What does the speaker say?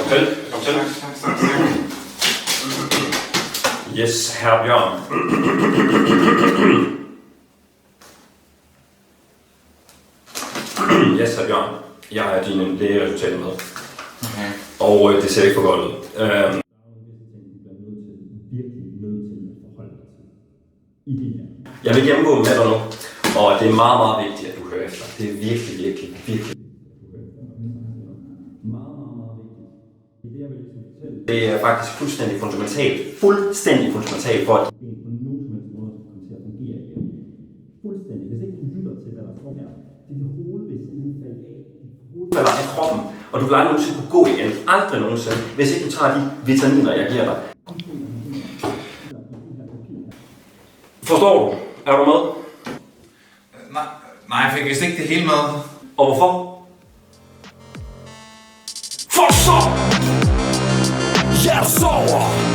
Kom til. Tak. Yes, herre Bjørn. Yes, herre Bjørn. Jeg har dine lægeresultater med. Okay. Og det ser ikke for godt ud. Jeg vil gennemgå med dig nu, og det er meget, meget vigtigt, at du hører efter. Det er virkelig, virkelig, virkelig. Det er faktisk fuldstændig fundamentalt for at det på nogen som helst måde kommer til at fungere igen. Fuldstændig. Hvis ikke du lytter til, hvad der står her, dit hoved vil simpelthen falde af. Dit hoved falder af kroppen, og du vil aldrig nogensinde kunne gå igen. Aldrig nogensinde, hvis ikke du tager de vitaminer, jeg giver dig. Forstår du? Er du med? Nej, jeg fik vist ikke det hele med. Og hvorfor? For så! Jeg sover!